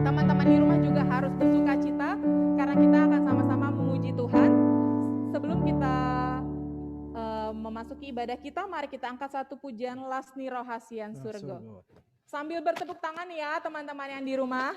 teman-teman di rumah juga harus bersuka cita karena kita akan sama-sama memuji Tuhan. Sebelum kita memasuki ibadah kita, mari kita angkat satu pujian Lasni Rohasian Surga. Sambil bertepuk tangan ya teman-teman yang di rumah.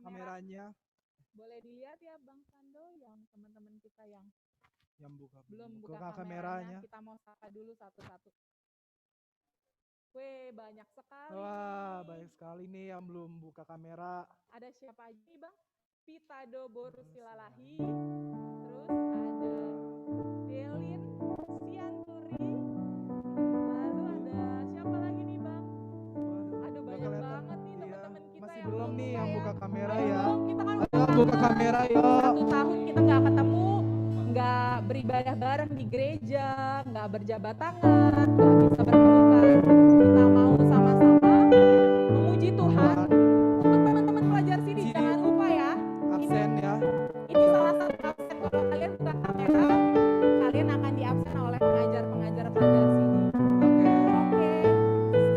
Kameranya. Boleh dilihat ya Bang Sando, yang teman-teman kita yang belum buka kameranya. Kita mau sapa dulu satu-satu. Weh, banyak sekali. Wah, banyak sekali nih yang belum buka kamera. Ada siapa aja nih Bang? Pitado Borusilalahi. Terus ada Delin Sianturi. Lalu ada siapa lagi nih Bang? Aduh, banyak banget nih teman-teman kita. Masih yang belum nih yang buka kamera ya. Kita kan buka kamera yuk. 1 tahun kita nggak ketemu, nggak beribadah bareng di gereja, nggak berjabat tangan, nggak bisa berpelukan. Kita mau sama-sama memuji Tuhan. Untuk teman-teman pelajar sini jangan lupa ya. Absen ya. Ini salah satu absen. Kalau kalian buka kamera, kalian akan diabsen oleh pengajar-pengajar pelajar sini. Oke.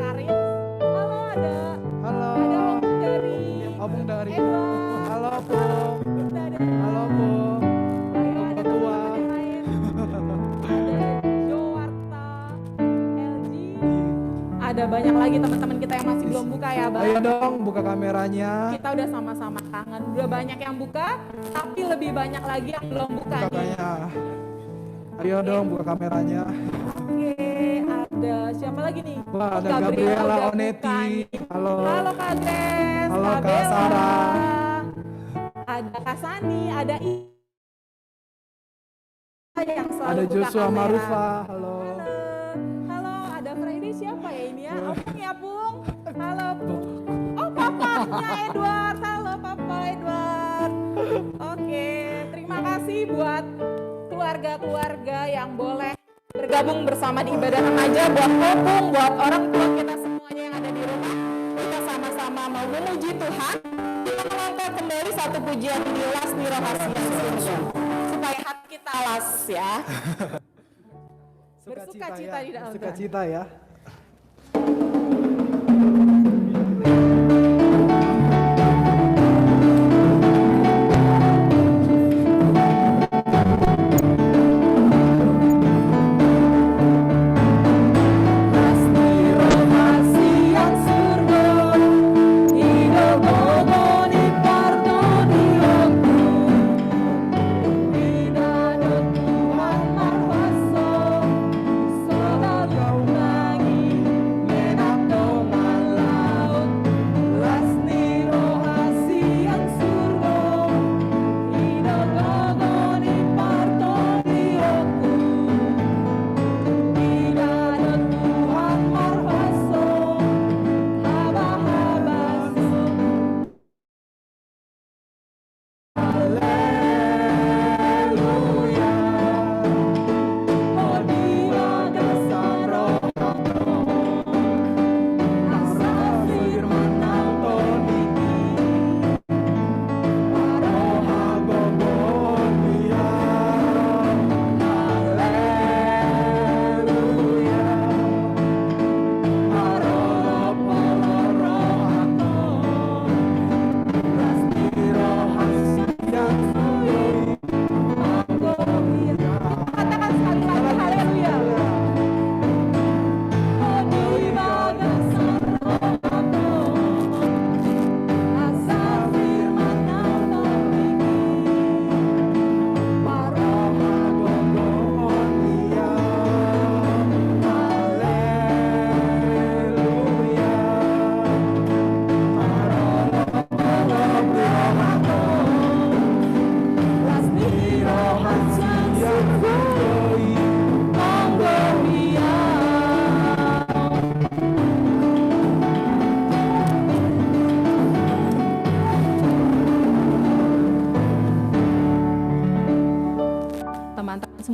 Karin. Halo ada. Halo. Ada Opung dari Edward. Halo Opung. Halo Opung. Ayo ada teman-teman lain. Ada Jowarta, LG. Ada banyak lagi teman-teman kita yang masih belum buka ya Bang. Ayo dong buka kameranya. Kita udah sama-sama kangen. Udah banyak yang buka, tapi lebih banyak lagi yang belum buka nih. Ayo dong buka kameranya. Oke, ada siapa lagi nih? Wah, ada Gabriela Onetti. Halo. Halo Kak Grace. Halo Kak Sarah. Ada Kak Sani, ada yang selalu ada Joshua Marufa. Halo. Halo, ada Freddy siapa ya ini ya? Opung ya Pung. Halo Pung. Oh papanya Edward. Halo Papa Edward. Oke, terima kasih buat keluarga-keluarga yang boleh bergabung bersama di ibadah remaja, buat Opung, buat orang tua kita semuanya yang ada di rumah. Kita sama-sama mau memuji Tuhan. Kita mengangkat kembali satu pujian di Lasni Rohasian Surga. Supaya hati kita las ya. Bersuka cita di dalam Tuhan. Bersuka cita ya. Tuhan marwaso, saudara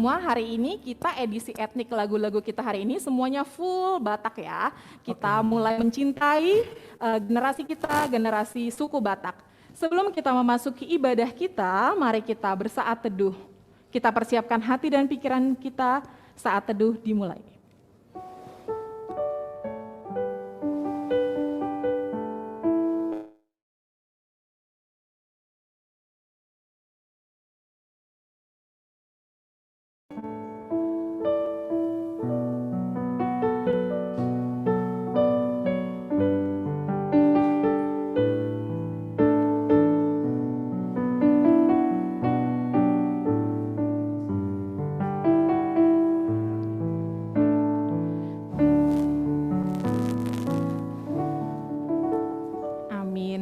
semua, hari ini kita edisi etnik lagu-lagu kita hari ini semuanya full Batak ya. Kita mulai mencintai generasi kita, generasi suku Batak. Sebelum kita memasuki ibadah kita, mari kita bersaat teduh. Kita persiapkan hati dan pikiran kita, saat teduh dimulai.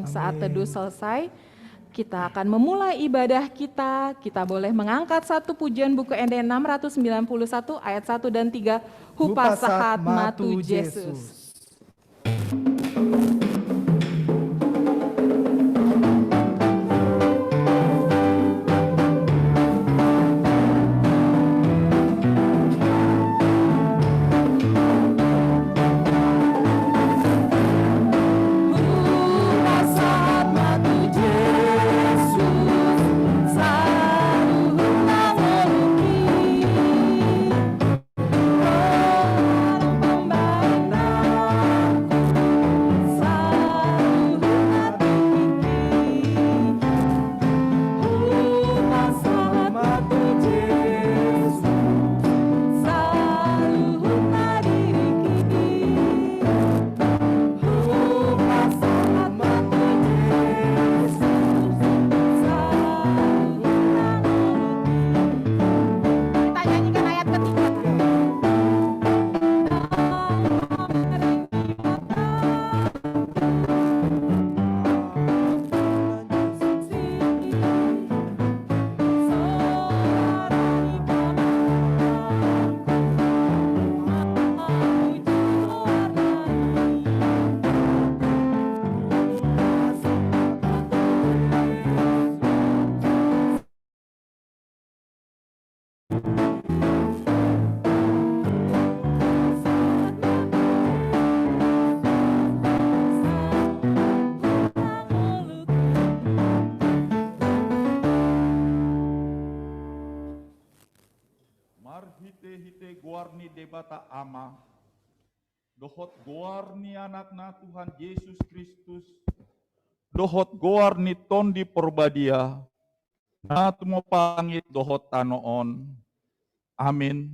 Saat teduh selesai, kita akan memulai ibadah kita. Kita boleh mengangkat satu pujian buku ND 691 ayat 1 dan 3. Hupasahat matu Yesus. Hite guarni debata ama, dohot guarni anakna Tuhan Yesus Kristus, dohot guarni tondi porbadia, natumo pangit dohot tanoon. Amin.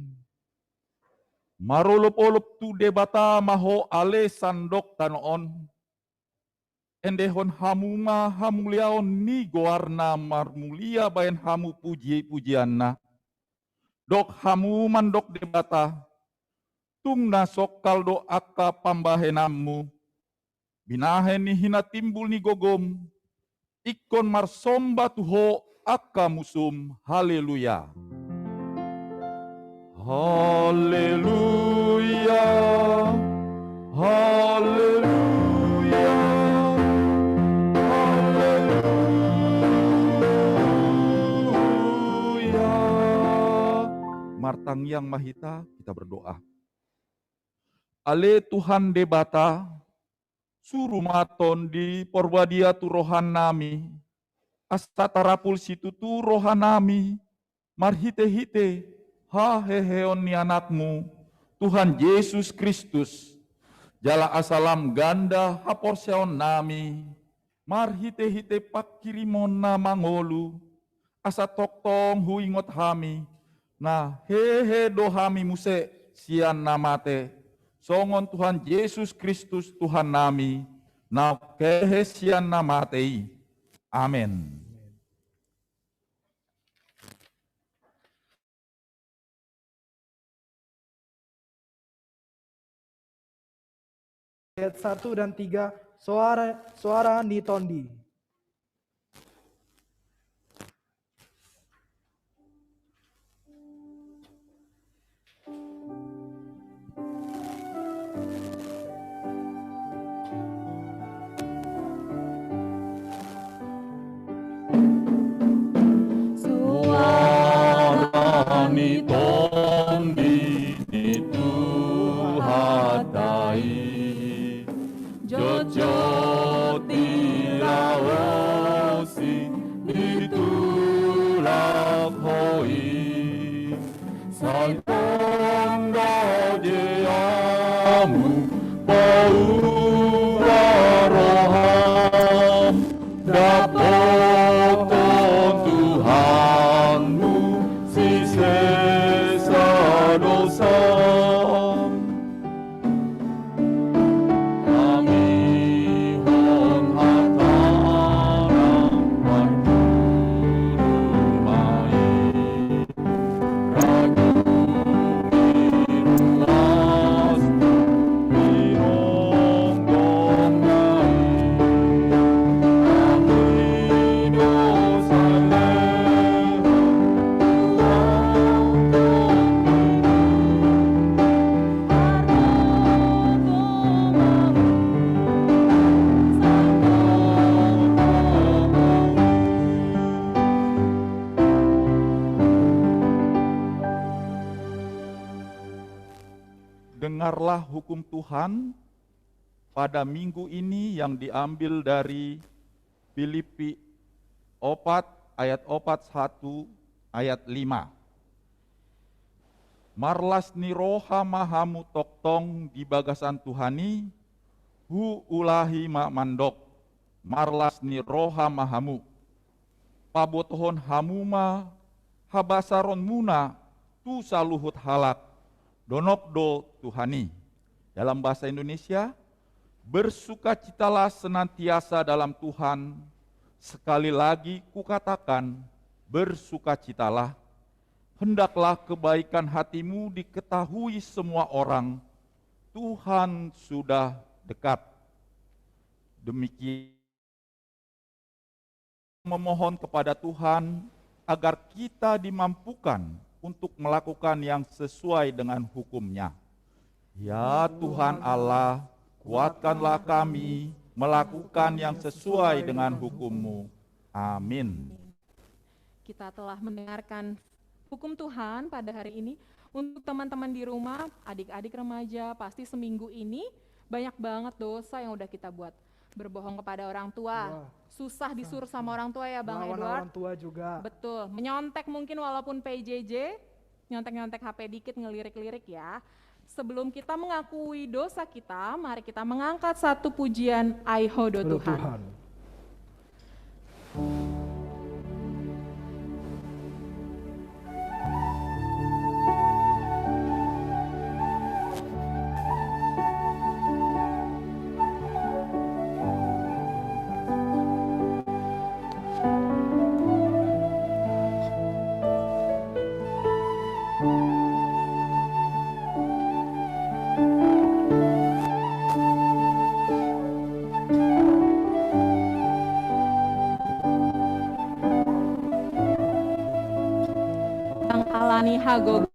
Marolop-olop tu debata maho ale sandok tanoon, endehon hamuma hamuliaon ni guarna marmulia bayan hamu puji-pujianna. Dok hamu mandok debata, tung nasok kaldo akka pambahenammu, binahen ni hina timbul ni gogom, ikon marsomba tuho akka musum, haleluya. Haleluya, haleluya, Martang yang mahita, kita berdoa. Ale Tuhan debata, suruh maton di porbadia tu rohan nami, asta tarapul situ tu rohan nami, marhite-hite, haheheon ni anakmu, Tuhan Yesus Kristus, jala asalam ganda haporseon nami, marhite-hite pakirimon na mangolu, asa toktong huingot hami, nah hehe dohami muse sian namate songon Tuhan Yesus Kristus Tuhan nami na kehe sian namatei. Amin. Ayat 1 dan 3, suara Nitondi. Nitondi. hamu pauwaroham dapoton Tuhanmu si sesa dosa kami hon hatanam warumai ragu miruas mironggongai kami dosa Dengarlah hukum Tuhan pada minggu ini yang diambil dari Filipi 4 ayat 41 ayat 5. Marlas ni roha mahamu toktong di bagasan Tuhani, hu ulahi ma mandok, marlas ni roha mahamu. Pabotohon hamuma, habasaron muna, tu saluhut halak, donokdo Tuhani. Dalam bahasa Indonesia, bersukacitalah senantiasa dalam Tuhan. Sekali lagi kukatakan, bersukacitalah. Hendaklah kebaikan hatimu diketahui semua orang. Tuhan sudah dekat. Demikian memohon kepada Tuhan agar kita dimampukan untuk melakukan yang sesuai dengan hukum-Nya. Ya Tuhan Allah, kuatkanlah kami melakukan yang sesuai dengan hukum-Mu. Amin. Kita telah mendengarkan hukum Tuhan pada hari ini. Untuk teman-teman di rumah, adik-adik remaja, pasti seminggu ini banyak banget dosa yang udah kita buat. Berbohong kepada orang tua, susah disuruh sama orang tua ya Bang Edward. Orang tua juga. Betul, menyontek mungkin walaupun PJJ, nyontek-nyontek HP dikit, ngelirik-lirik ya. Sebelum kita mengakui dosa kita, mari kita mengangkat satu pujian Aihodo Tuhan. Alani Hagog.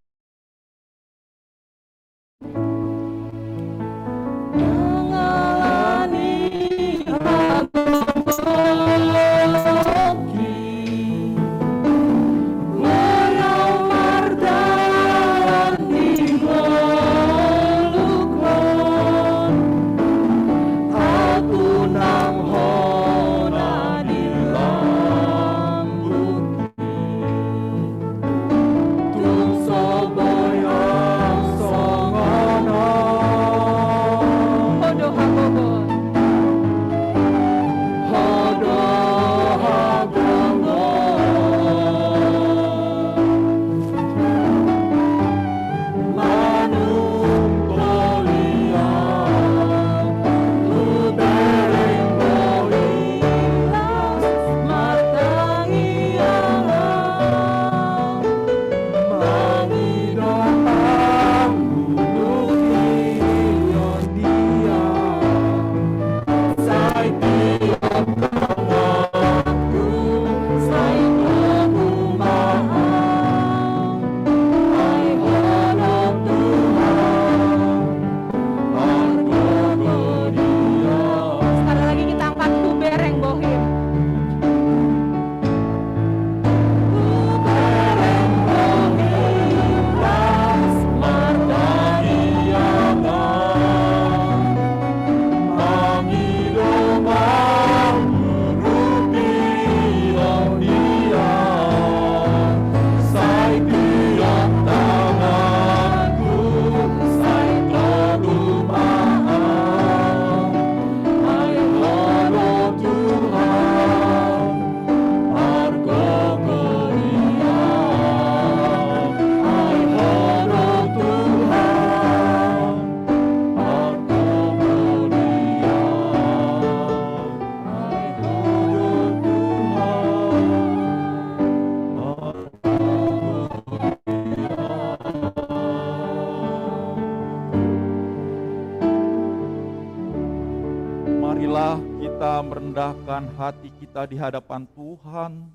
kita merendahkan hati kita di hadapan Tuhan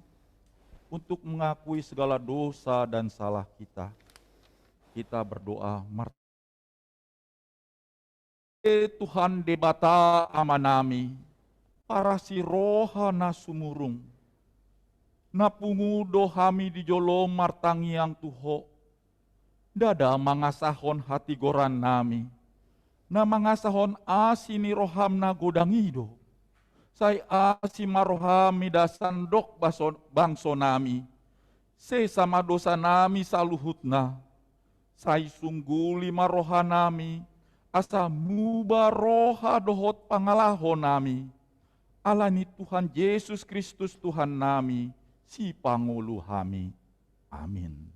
untuk mengakui segala dosa dan salah kita. Kita berdoa, Tuhan debata amanami, para si rohana sumurung, napungudo hami di jolom martangiang tuho, dada mangasahon hati goran nami, na mangasahon asini rohamna godangido, say asi marohami dasandok bangso nami, se sama dosa nami saluhutna, say sungguli marohanami, asa muba roha dohot pangalahon nami, alani Tuhan Yesus Kristus Tuhan nami, si pangulu hami. Amin.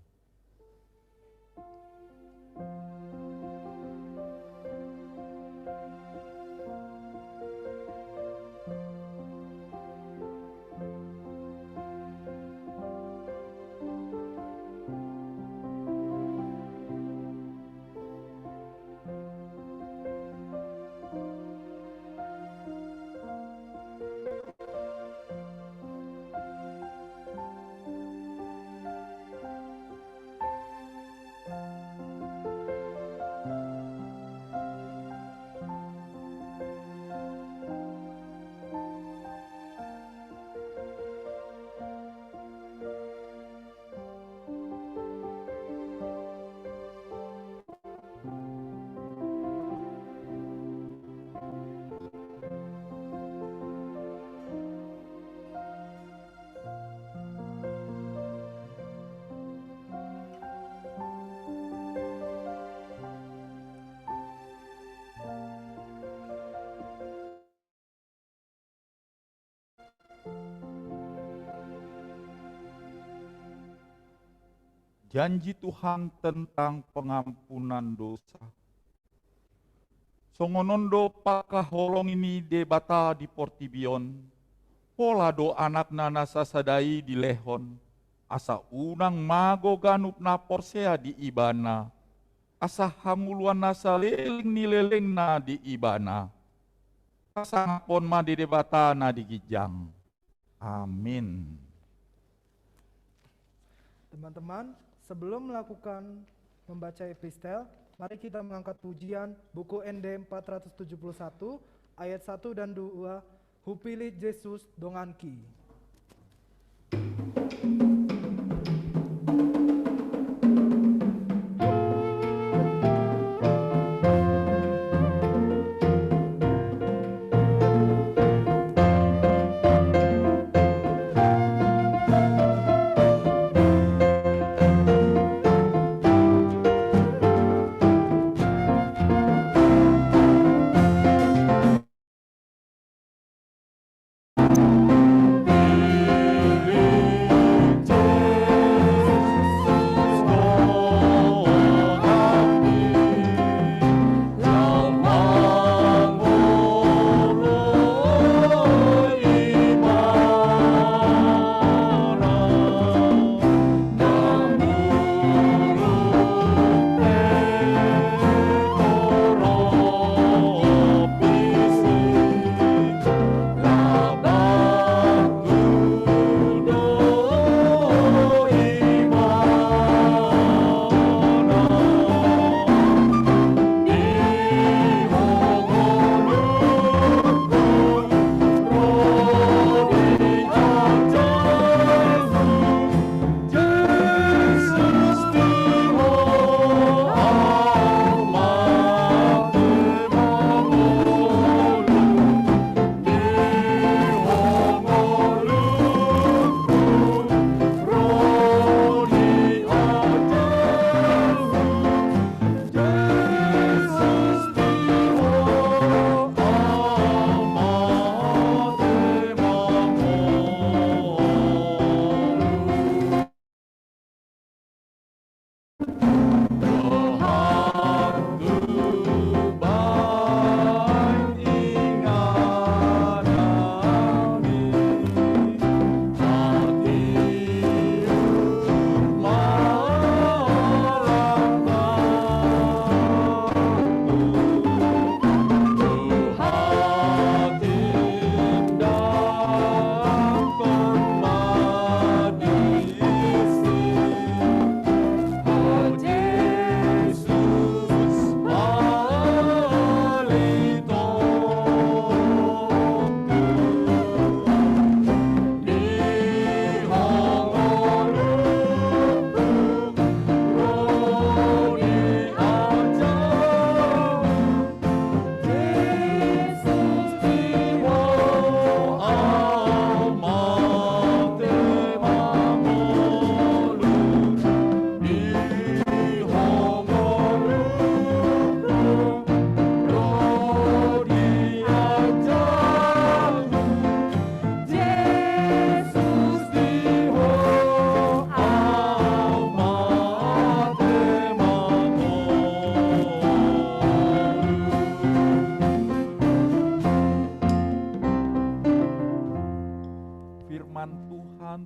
Janji Tuhan tentang pengampunan dosa. Songonondo pakaholong ini debata di Portibion, pola do anak nana sasadai di lehon, asa unang mago ganup na porsea di ibana, asa hamuluan nasa leling nileleng na di ibana, asa ngapon ma di debata na di gijang. Amin. Teman-teman, sebelum membaca epistel, mari kita mengangkat pujian buku ND 471 ayat 1 dan 2, Hupili Yesus donganki.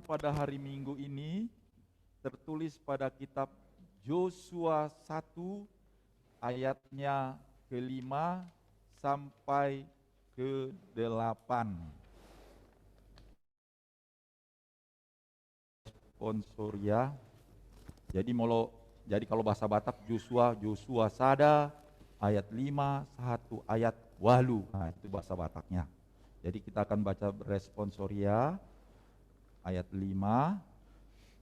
pada hari Minggu ini tertulis pada kitab Yosua 1 ayatnya ke-5 sampai ke-8. Sponsor ya. Jadi kalau bahasa Batak Yosua sada ayat 5, 1 ayat walu. Nah, itu bahasa Bataknya. Jadi kita akan baca responsoria ayat 5.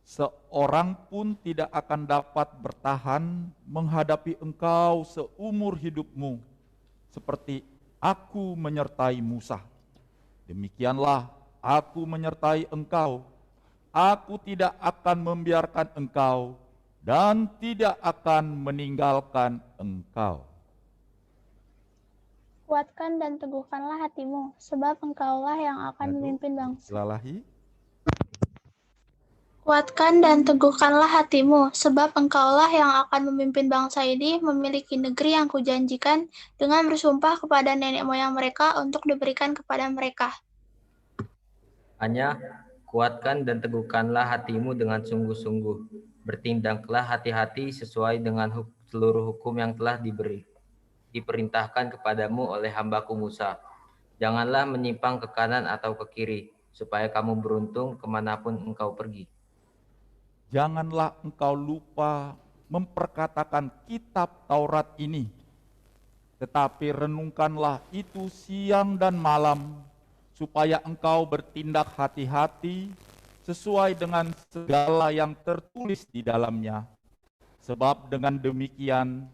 Seorang pun tidak akan dapat bertahan menghadapi engkau seumur hidupmu, seperti aku menyertai Musa. Demikianlah aku menyertai engkau. Aku tidak akan membiarkan engkau dan tidak akan meninggalkan engkau. Kuatkan dan teguhkanlah hatimu, sebab engkaulah yang akan memimpin bangsa. Lalahi. Kuatkan dan teguhkanlah hatimu, sebab engkaulah yang akan memimpin bangsa ini memiliki negeri yang kujanjikan dengan bersumpah kepada nenek moyang mereka untuk diberikan kepada mereka. Hanya kuatkan dan teguhkanlah hatimu dengan sungguh-sungguh. Bertindaklah hati-hati sesuai dengan seluruh hukum yang telah diperintahkan kepadamu oleh hambaku Musa. Janganlah menyimpang ke kanan atau ke kiri, supaya kamu beruntung kemanapun engkau pergi. Janganlah engkau lupa memperkatakan kitab Taurat ini, tetapi renungkanlah itu siang dan malam, supaya engkau bertindak hati-hati sesuai dengan segala yang tertulis di dalamnya. Sebab dengan demikian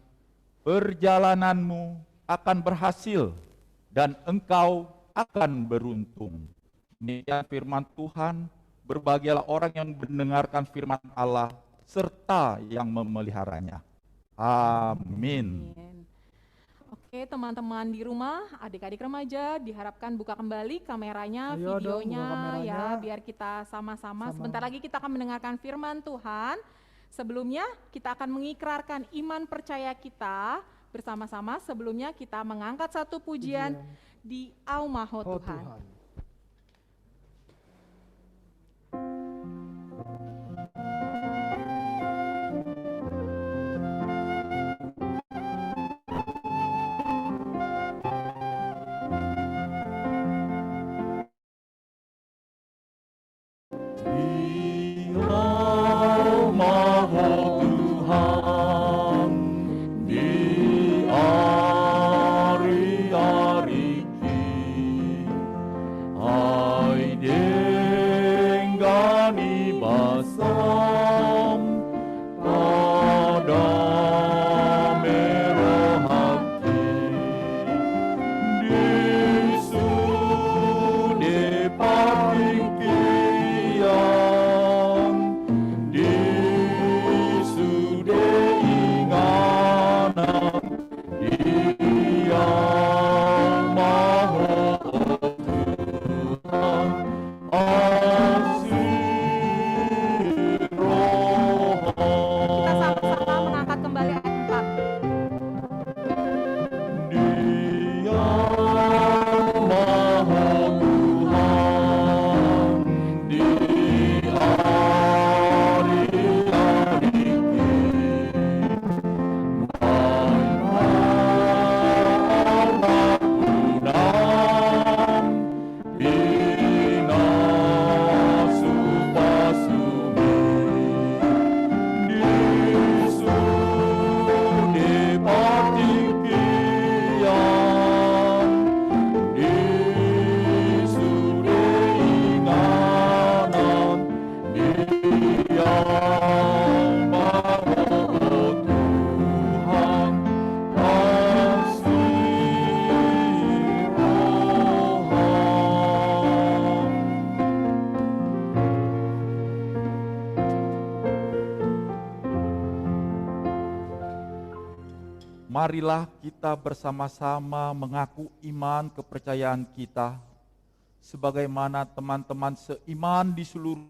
perjalananmu akan berhasil dan engkau akan beruntung. Demikian firman Tuhan. Berbahagialah orang yang mendengarkan firman Allah serta yang memeliharanya. Amin. Oke, teman-teman di rumah, adik-adik remaja diharapkan buka kembali kameranya, Ayo dong, videonya buka kameranya. ya, biar kita sama-sama. Sebentar lagi kita akan mendengarkan firman Tuhan. Sebelumnya kita akan mengikrarkan iman percaya kita bersama-sama. Sebelumnya kita mengangkat satu pujian di Aumaho Tuhan. Marilah kita bersama-sama mengaku iman kepercayaan kita, sebagaimana teman-teman seiman di seluruh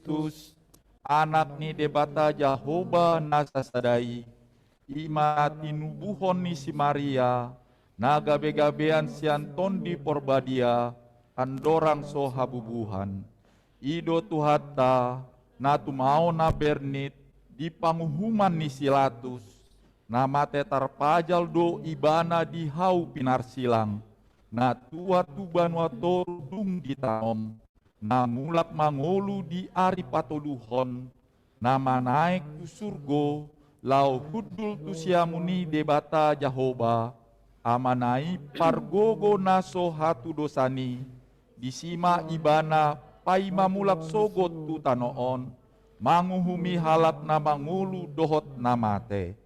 Kristus, anak ni debata Jahoba nasa sadai, ima tinubuhon ni si Maria, naga gabean sianton di porbadia, andorang so habubuhan. Ido tuhata, na tumao na bernit, di panguhuman ni Silatus, na mate tarpajal do ibana di hau pinarsilang, na tua tuban watoru dung ditanom, na mulak mangolu di ari patoluhon, na manaik tu surgo, lau hudul tu siamuni debata Jahoba, amanai pargogo naso hatu dosani, disima ibana pai mamulak sogot tu tanoon, manguhumi halap na mangulu dohot namate.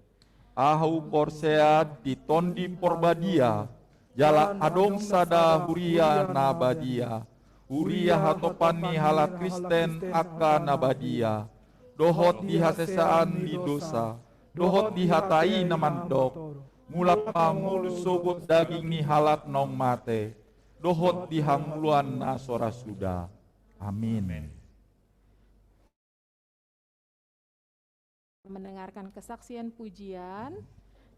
Ahu porsea ditondi porbadia, jala adong sada huria nabadia, huria hatopani hala Kristen aka nabadia, dohot dihasesaan di dosa, dohot dihatai namandok, mulak mangulu sogot daging ni halap nong mate, dohot dihangluan nasora suda. Amin. Mendengarkan kesaksian pujian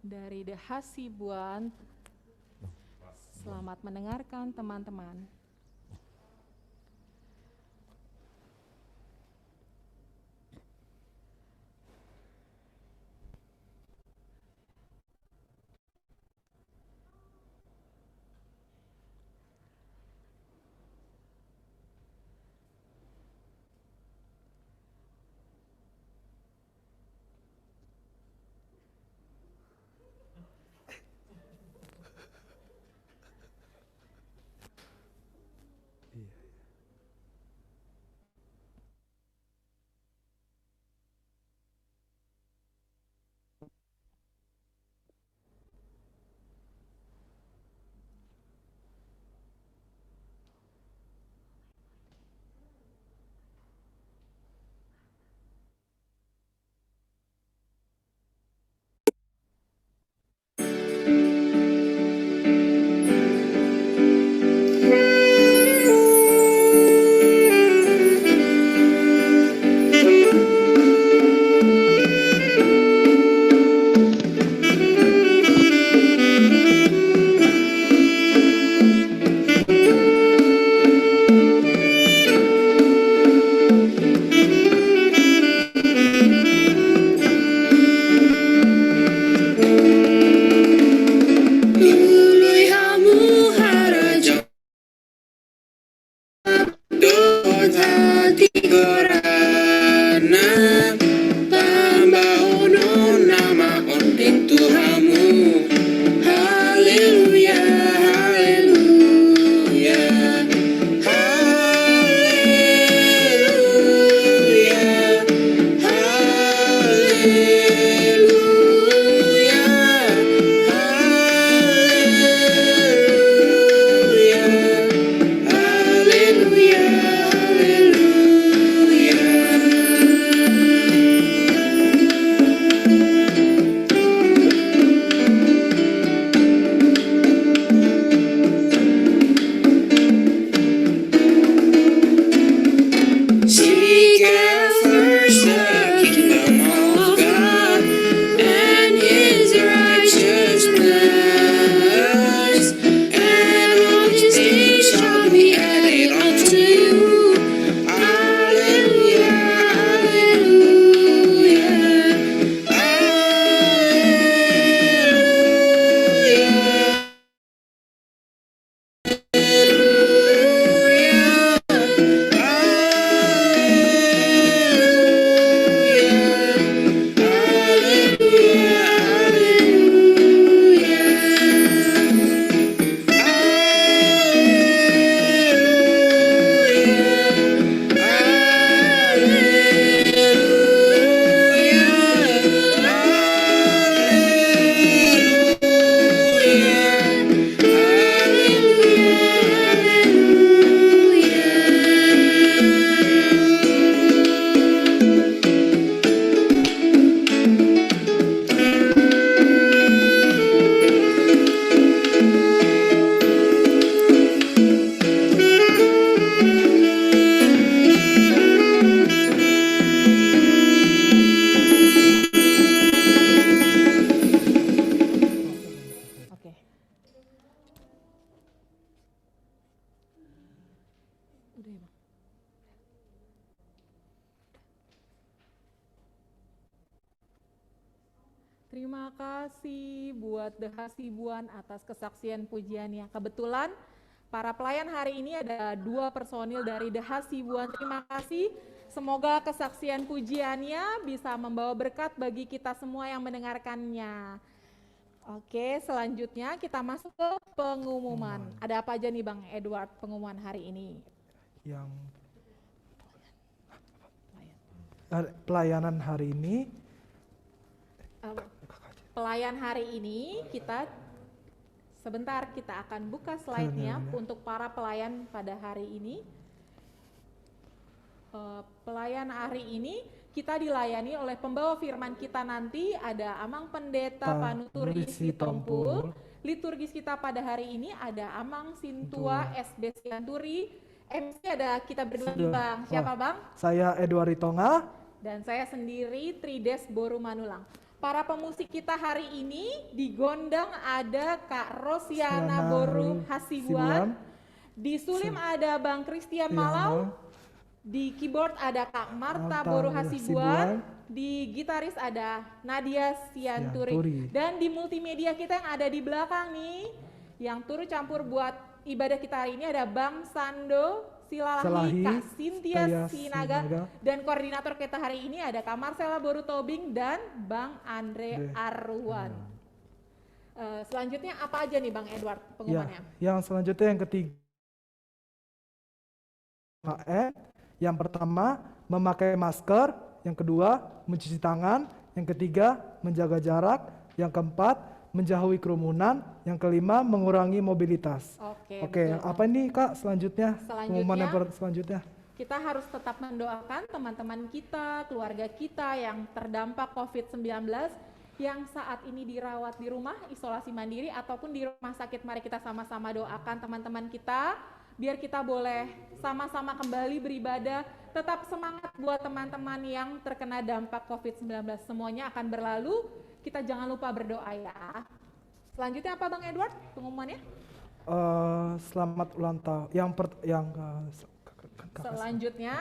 dari The Hasibuan. Selamat mendengarkan teman-teman. Terima kasih buat The Hasibuan atas kesaksian pujiannya. Kebetulan para pelayan hari ini ada 2 personil dari The Hasibuan. Terima kasih. Semoga kesaksian pujiannya bisa membawa berkat bagi kita semua yang mendengarkannya. Oke, selanjutnya kita masuk ke pengumuman. Ada apa aja nih Bang Edward pengumuman hari ini? Yang pelayanan hari ini. Pelayan hari ini kita sebentar kita akan buka slide-nya untuk para pelayan pada hari ini. Pelayan hari ini kita dilayani oleh pembawa firman kita nanti ada Amang Pendeta Panutur Isi Tompul. Liturgis kita pada hari ini ada Amang Sintua SB Sianturi. MC ada kita berdua nih Bang. Siapa Bang? Saya Edward Ritonga. Dan saya sendiri Trides Boru Manulang. Para pemusik kita hari ini di gondang ada Kak Rosiana Boru Hasibuan. Di sulim ada Bang Christian Malau. Di keyboard ada Kak Marta Boru Hasibuan. Di gitaris ada Nadia Sianturi. Dan di multimedia kita yang ada di belakang nih, yang turut campur buat ibadah kita hari ini ada Bang Sando Silalahi, Kak Cynthia Sinaga, dan koordinator kita hari ini ada Kak Marcella Boru Tobing dan Bang Andre Arwan. Selanjutnya apa aja nih Bang Edward pengumumannya? Yang selanjutnya yang ketiga, yang pertama memakai masker, yang kedua mencuci tangan, yang ketiga menjaga jarak, yang keempat menjauhi kerumunan, yang kelima mengurangi mobilitas. Oke, apa ini Kak selanjutnya? Pengumuman yang selanjutnya. Kita harus tetap mendoakan teman-teman kita, keluarga kita yang terdampak COVID-19 yang saat ini dirawat di rumah isolasi mandiri ataupun di rumah sakit. Mari kita sama-sama doakan teman-teman kita biar kita boleh sama-sama kembali beribadah. Tetap semangat buat teman-teman yang terkena dampak COVID-19. Semuanya akan berlalu. Kita jangan lupa berdoa ya. Selanjutnya apa Bang Edward pengumumannya? Selamat ulang tahun. Selanjutnya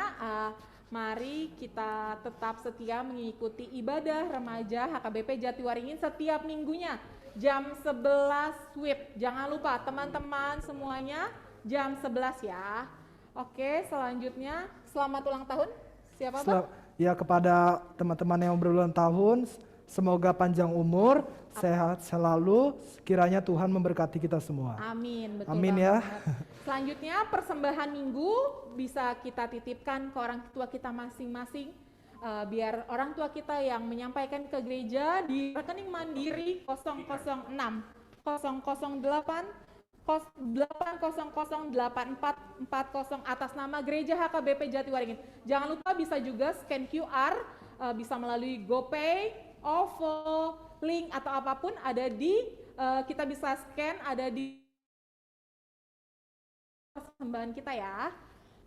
mari kita tetap setia mengikuti ibadah remaja HKBP Jatiwaringin setiap minggunya jam 11 WIB. Jangan lupa teman-teman semuanya jam 11 ya. Oke, selanjutnya selamat ulang tahun. Siapa Bang? Ya, kepada teman-teman yang berulang tahun, semoga panjang umur, sehat selalu, kiranya Tuhan memberkati kita semua. Amin, betul Amin banget. ya. Selanjutnya persembahan minggu bisa kita titipkan ke orang tua kita masing-masing. Biar orang tua kita yang menyampaikan ke gereja di rekening mandiri 006 008 8008440 atas nama Gereja HKBP Jatiwaringin. Jangan lupa bisa juga scan QR, bisa melalui GoPay, OVO, link atau apapun ada di kita bisa scan ada di persembahan kita ya.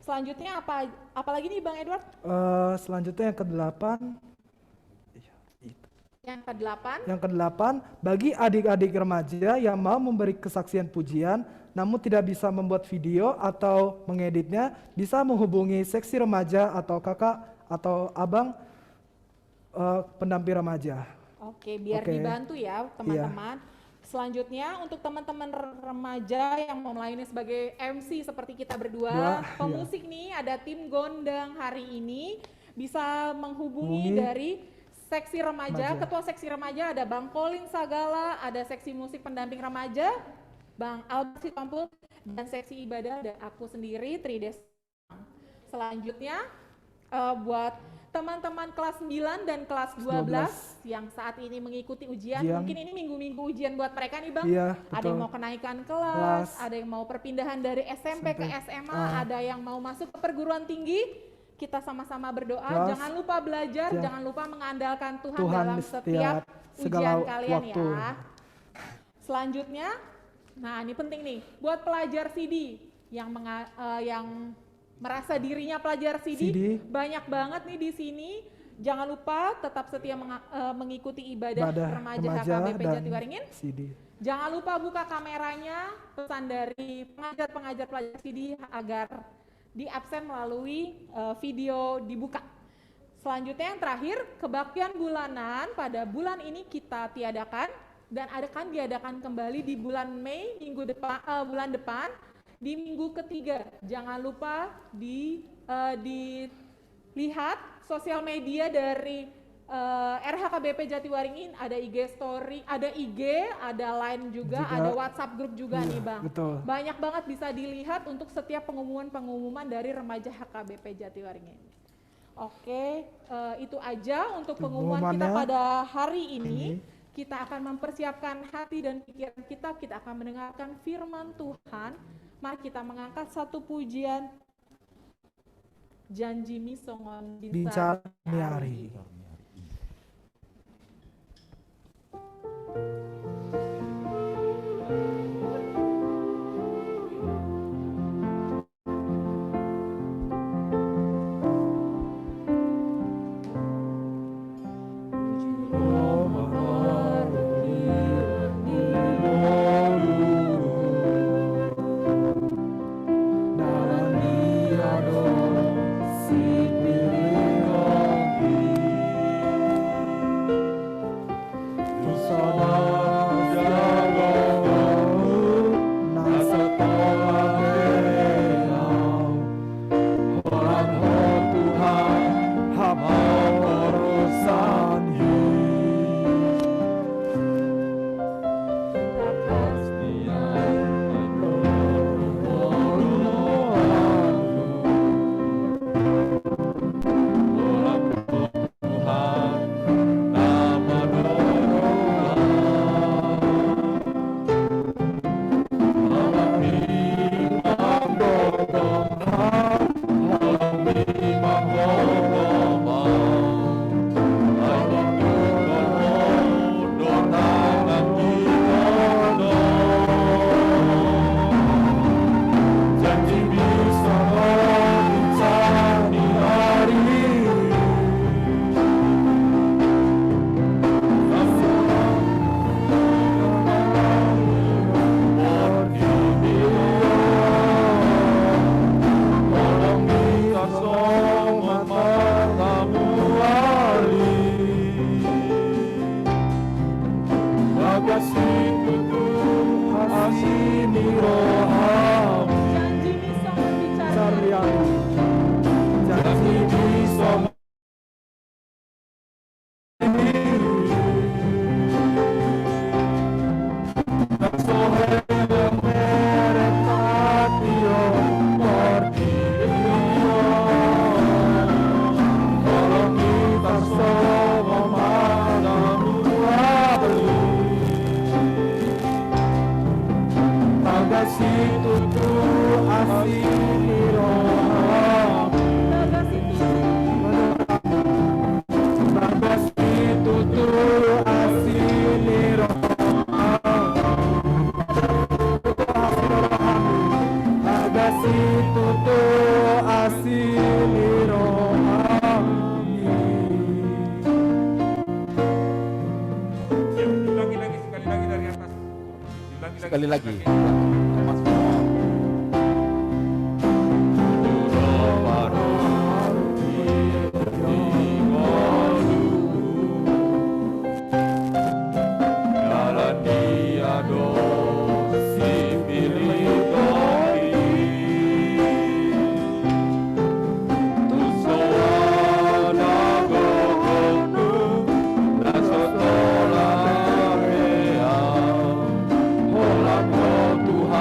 Selanjutnya apalagi nih Bang Edward? Selanjutnya yang ke-8. Yang ke-8, bagi adik-adik remaja yang mau memberi kesaksian pujian namun tidak bisa membuat video atau mengeditnya, bisa menghubungi seksi remaja atau kakak atau abang pendamping remaja. Oke, biar dibantu ya teman-teman. Selanjutnya untuk teman-teman remaja yang mau melayani sebagai MC seperti kita berdua, pemusik nih ada tim gondang hari ini bisa menghubungi dari seksi remaja. Ketua seksi remaja ada Bang Colin Sagala, ada seksi musik pendamping remaja Bang Albert Sitompul, dan seksi ibadah ada aku sendiri Trides. Selanjutnya buat teman-teman kelas 9 dan kelas 12 yang saat ini mengikuti ujian, mungkin ini minggu-minggu ujian buat mereka nih Bang. Ada yang mau kenaikan kelas, ada yang mau perpindahan dari SMP ke SMA, ada yang mau masuk ke perguruan tinggi. Kita sama-sama berdoa, jangan lupa belajar, jangan lupa mengandalkan Tuhan dalam setiap ujian kalian ya. Selanjutnya, nah ini penting nih, buat pelajar CD yang merasa dirinya pelajar CD, banyak banget nih di sini. Jangan lupa tetap setia mengikuti ibadah remaja HKBP Jatiwaringin. Jangan lupa buka kameranya, pesan dari pengajar-pengajar pelajar CD agar di absen melalui video dibuka. Selanjutnya yang terakhir, kebaktian bulanan pada bulan ini kita tiadakan dan akan diadakan kembali di bulan Mei bulan depan di minggu ketiga. Jangan lupa dilihat sosial media dari RHKBP Jatiwaringin, ada IG story, ada IG, ada Line juga, ada WhatsApp grup juga nih Bang. Betul. Banyak banget bisa dilihat untuk setiap pengumuman dari remaja HKBP Jatiwaringin. Oke, itu aja untuk pengumuman kita pada hari ini. Kita akan mempersiapkan hati dan pikiran kita akan mendengarkan firman Tuhan. Mari kita mengangkat satu pujian. Janji misongon Bincang hari. Sekali lagi. Tuhan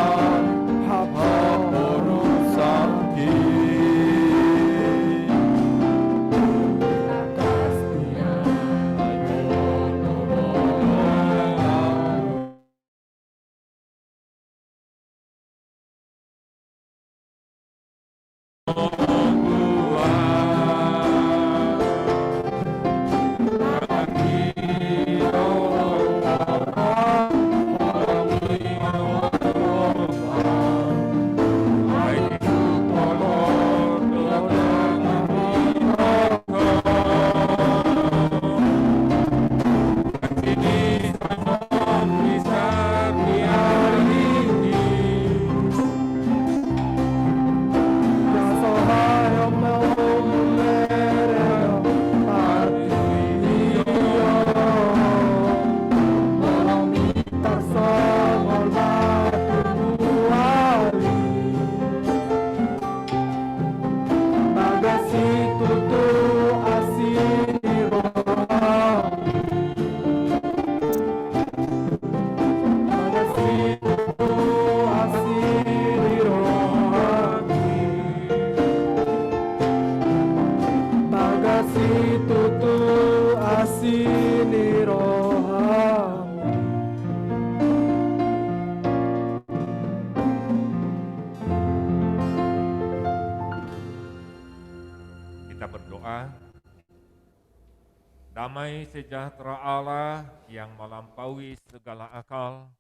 Damai sejahtera Allah yang melampaui segala akal,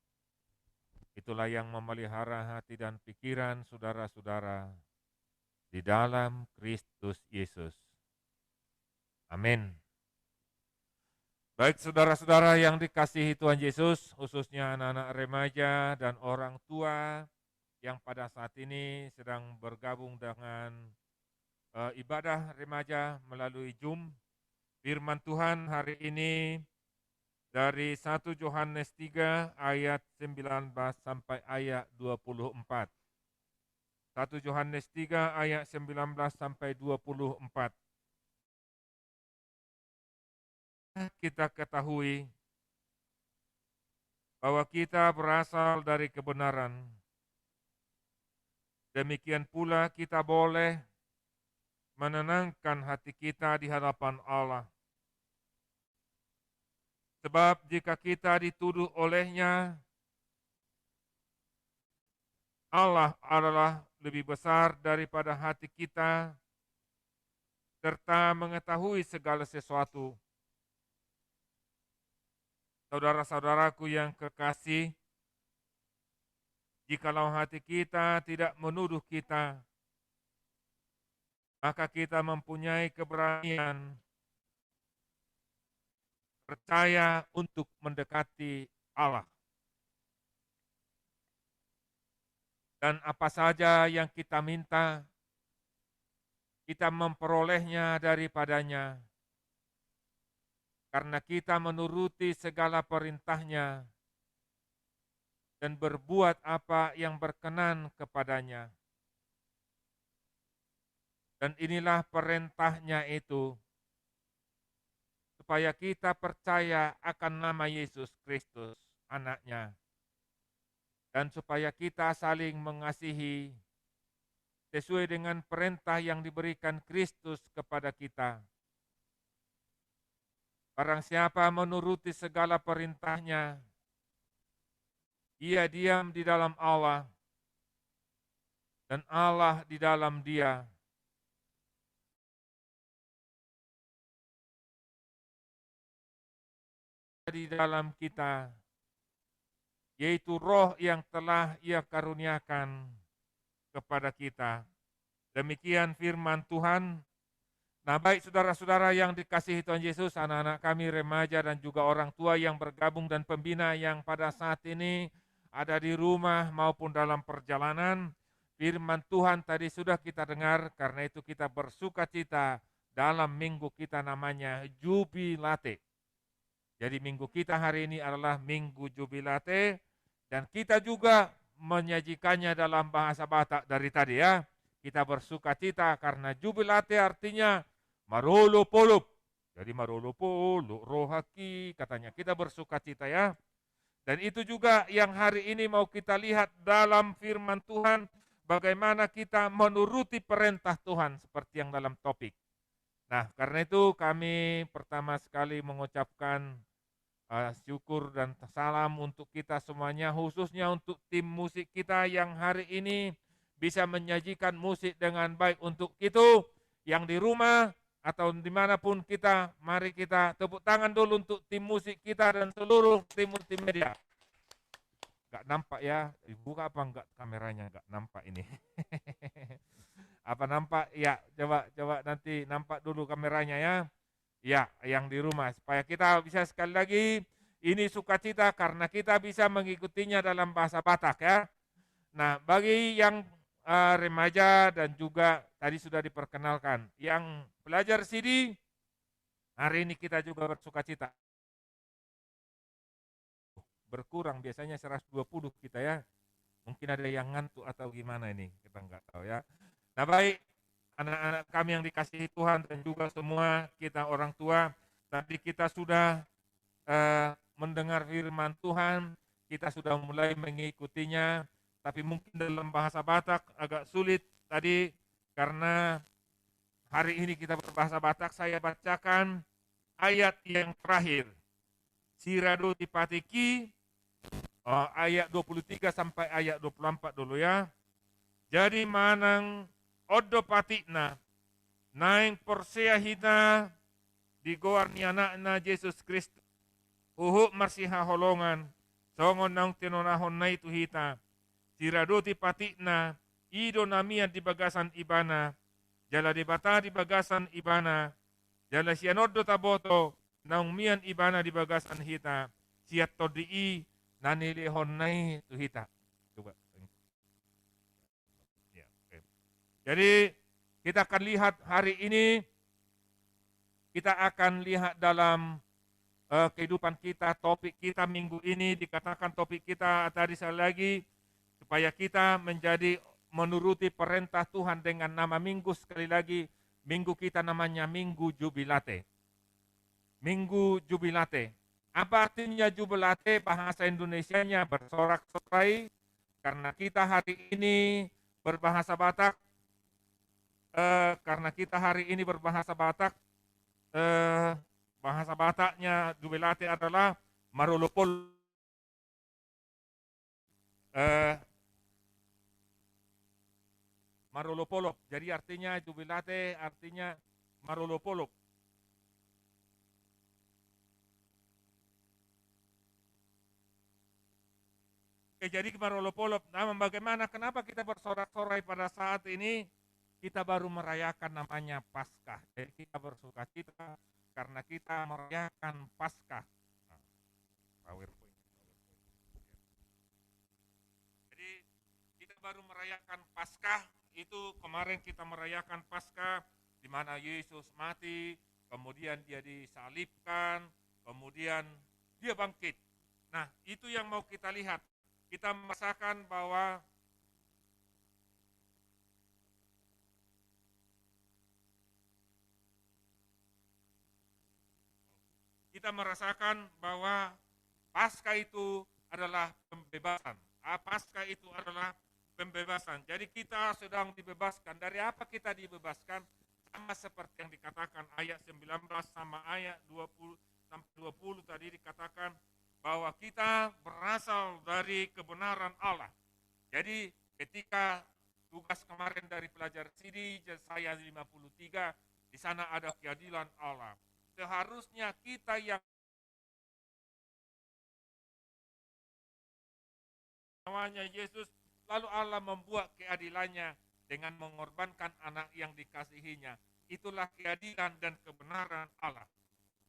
itulah yang memelihara hati dan pikiran saudara-saudara di dalam Kristus Yesus. Amin. Baik saudara-saudara yang dikasihi Tuhan Yesus, khususnya anak-anak remaja dan orang tua yang pada saat ini sedang bergabung dengan ibadah remaja melalui Zoom. Firman Tuhan hari ini dari 1 Yohanes 3 ayat 19 sampai ayat 24. 1 Yohanes 3 ayat 19 sampai 24. Kita ketahui bahwa kita berasal dari kebenaran. Demikian pula kita boleh menenangkan hati kita di hadapan Allah. Sebab jika kita dituduh olehnya, Allah adalah lebih besar daripada hati kita, serta mengetahui segala sesuatu. Saudara-saudaraku yang kekasih, jikalau hati kita tidak menuduh kita, maka kita mempunyai keberanian percaya untuk mendekati Allah. Dan apa saja yang kita minta, kita memperolehnya daripadanya. Karena kita menuruti segala perintahnya dan berbuat apa yang berkenan kepadanya. Dan inilah perintahnya itu, supaya kita percaya akan nama Yesus Kristus, anaknya. Dan supaya kita saling mengasihi sesuai dengan perintah yang diberikan Kristus kepada kita. Barang siapa menuruti segala perintahnya, ia diam di dalam Allah, dan Allah di dalam dia. Di dalam kita, yaitu roh yang telah Ia karuniakan kepada kita. Demikian firman Tuhan. Nah, baik saudara-saudara yang dikasihi Tuhan Yesus, anak-anak kami remaja dan juga orang tua yang bergabung dan pembina yang pada saat ini ada di rumah maupun dalam perjalanan, firman Tuhan tadi sudah kita dengar, karena itu kita bersuka cita dalam minggu kita namanya Jubilate. Jadi minggu kita hari ini adalah Minggu Jubilate, dan kita juga menyajikannya dalam bahasa Batak dari tadi ya. Kita bersuka cita karena Jubilate artinya marolo polup. Jadi marolo polup rohaki katanya. Kita bersuka cita ya. Dan itu juga yang hari ini mau kita lihat dalam firman Tuhan. Bagaimana kita menuruti perintah Tuhan seperti yang dalam topik. Nah, karena itu kami pertama sekali mengucapkan syukur dan salam untuk kita semuanya, khususnya untuk tim musik kita yang hari ini bisa menyajikan musik dengan baik untuk itu yang di rumah atau dimanapun kita. Mari kita tepuk tangan dulu untuk tim musik kita dan seluruh tim multimedia. Gak nampak ya, buka apa enggak kameranya, gak nampak ini. Apa nampak? Ya, coba nanti nampak dulu kameranya ya. Ya, yang di rumah, supaya kita bisa sekali lagi, ini sukacita karena kita bisa mengikutinya dalam bahasa Batak ya. Nah, bagi yang remaja dan juga tadi sudah diperkenalkan, yang belajar CD, hari ini kita juga bersukacita. Berkurang biasanya 120 kita ya. Mungkin ada yang ngantuk atau gimana ini, kita nggak tahu ya. Nah, baik anak-anak kami yang dikasihi Tuhan dan juga semua kita orang tua, tadi kita sudah mendengar firman Tuhan, kita sudah mulai mengikutinya, tapi mungkin dalam bahasa Batak agak sulit tadi karena hari ini kita berbahasa Batak. Saya bacakan ayat yang terakhir. Sirado Tipatiki ayat 23 sampai ayat 24 dulu ya. Jadi manang odo patikna naing porsea hita di goar ni anak na Jesus Kristus. Uhuk marsiha holongan, songon nang tinonahon na itu hita. Siradoti patikna, ido namia di bagasan ibana, jala di bata di bagasan ibana, jala sianodo taboto, naung mian ibana di bagasan hita, siat todii nanilihon na itu hita. Coba. Ya, okay. Jadi kita akan lihat hari ini, kita akan lihat dalam kehidupan kita, topik kita minggu ini dikatakan topik kita tadi sekali lagi, supaya kita menjadi menuruti perintah Tuhan dengan nama minggu sekali lagi, minggu kita namanya Minggu Jubilate. Minggu Jubilate. Apa artinya Jubilate? Bahasa Indonesianya bersorak-sorai, karena kita hari ini berbahasa Batak, bahasa Bataknya Jubilate adalah marulupol. Marulupolop. Jadi artinya Jubilate artinya marulupolop. Oke, jadi marulupolop. Nah, bagaimana? Kenapa kita bersorak-sorai pada saat ini? Kita baru merayakan namanya Paskah. Jadi kita bersukacita karena kita merayakan Paskah. Jadi kita baru merayakan Paskah, itu kemarin kita merayakan Paskah di mana Yesus mati, kemudian dia disalibkan, kemudian dia bangkit. Nah, itu yang mau kita lihat. Kita merasakan bahwa Paskah itu adalah pembebasan. Paskah itu adalah pembebasan. Jadi kita sedang dibebaskan. Dari apa kita dibebaskan? Sama seperti yang dikatakan ayat 19 sama ayat 20 sampai 20 tadi dikatakan bahwa kita berasal dari kebenaran Allah. Jadi ketika tugas kemarin dari pelajar CD Yesaya 53, di sana ada keadilan Allah. Seharusnya kita yang namanya Yesus, lalu Allah membuat keadilannya dengan mengorbankan anak yang dikasihinya. Itulah keadilan dan kebenaran Allah.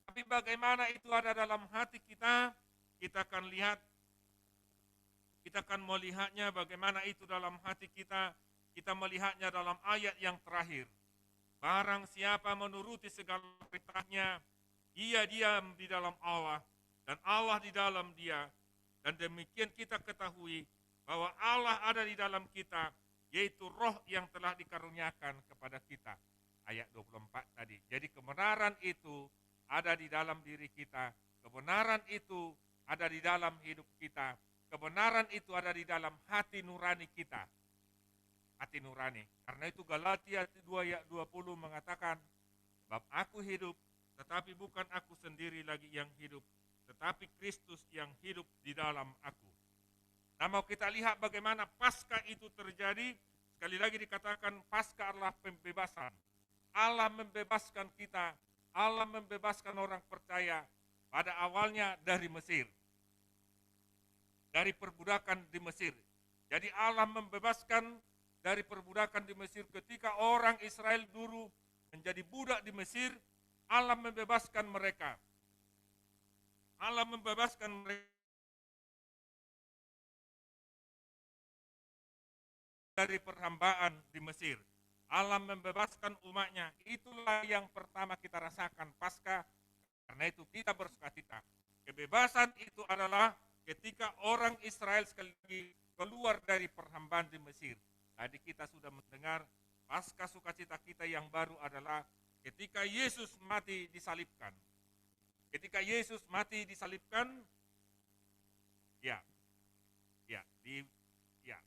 Tapi bagaimana itu ada dalam hati kita? Kita akan lihat, kita akan melihatnya bagaimana itu dalam hati kita. Kita melihatnya dalam ayat yang terakhir. Barang siapa menuruti segala perintahnya, ia diam di dalam Allah, dan Allah di dalam dia. Dan demikian kita ketahui bahwa Allah ada di dalam kita, yaitu roh yang telah dikaruniakan kepada kita. Ayat 24 tadi. Jadi kebenaran itu ada di dalam diri kita. Kebenaran itu ada di dalam hidup kita. Kebenaran itu ada di dalam hati nurani kita. Hati nurani. Karena itu Galatia 2 ayat 20 mengatakan, sebab aku hidup, tetapi bukan aku sendiri lagi yang hidup, tetapi Kristus yang hidup di dalam aku. Nah, mau kita lihat bagaimana Paskah itu terjadi. Sekali lagi dikatakan Paskah adalah pembebasan. Allah membebaskan kita. Allah membebaskan orang percaya pada awalnya dari Mesir. Dari perbudakan di Mesir. Jadi Allah membebaskan dari perbudakan di Mesir ketika orang Israel dulu menjadi budak di Mesir. Allah membebaskan mereka. Allah membebaskan mereka dari perhambaan di Mesir. Allah membebaskan umatnya. Itulah yang pertama kita rasakan Paskah. Karena itu kita bersukacita. Kebebasan itu adalah ketika orang Israel sekali lagi keluar dari perhambaan di Mesir. Tadi kita sudah mendengar Paskah sukacita kita yang baru adalah ketika Yesus mati disalibkan. Ketika Yesus mati disalibkan,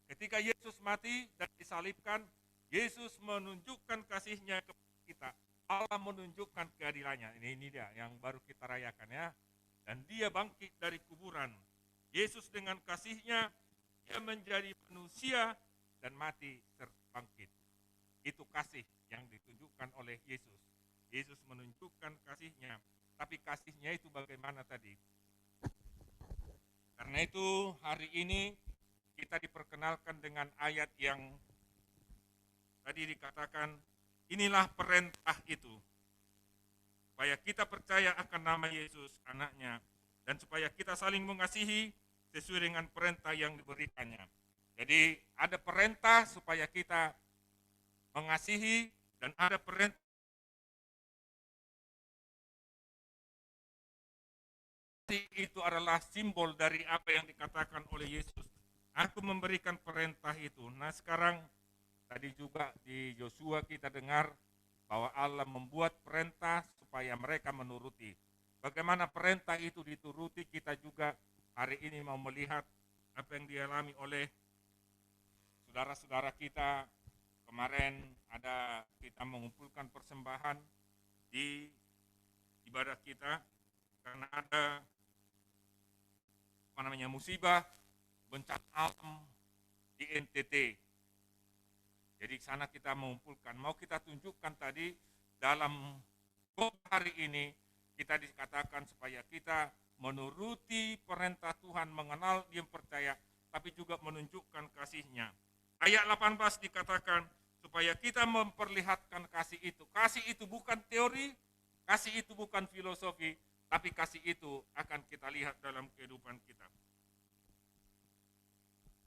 ketika Yesus mati dan disalibkan, Yesus menunjukkan kasihnya kepada kita. Allah menunjukkan keadilannya. Ini dia yang baru kita rayakan ya. Dan dia bangkit dari kuburan. Yesus dengan kasihnya, dia menjadi manusia dan mati terbangkit. Itu kasih yang ditunjukkan oleh Yesus. Yesus menunjukkan kasih-Nya. Tapi kasih-Nya itu bagaimana tadi? Karena itu hari ini kita diperkenalkan dengan ayat yang tadi dikatakan, inilah perintah itu. Supaya kita percaya akan nama Yesus, anaknya. Dan supaya kita saling mengasihi sesuai dengan perintah yang diberikannya. Jadi ada perintah supaya kita mengasihi dan ada perintah itu adalah simbol dari apa yang dikatakan oleh Yesus. Aku memberikan perintah itu. Nah sekarang tadi juga di Yosua kita dengar bahwa Allah membuat perintah supaya mereka menuruti. Bagaimana perintah itu dituruti, kita juga hari ini mau melihat apa yang dialami oleh saudara-saudara kita. Kemarin ada kita mengumpulkan persembahan di ibadah kita karena ada musibah bencana alam di NTT. Jadi sana kita mengumpulkan. Mau kita tunjukkan tadi dalam hari ini kita dikatakan supaya kita menuruti perintah Tuhan, mengenal Dia, percaya, tapi juga menunjukkan kasih-Nya. Ayat 18 dikatakan supaya kita memperlihatkan kasih itu. Kasih itu bukan teori, kasih itu bukan filosofi, tapi kasih itu akan kita lihat dalam kehidupan kita.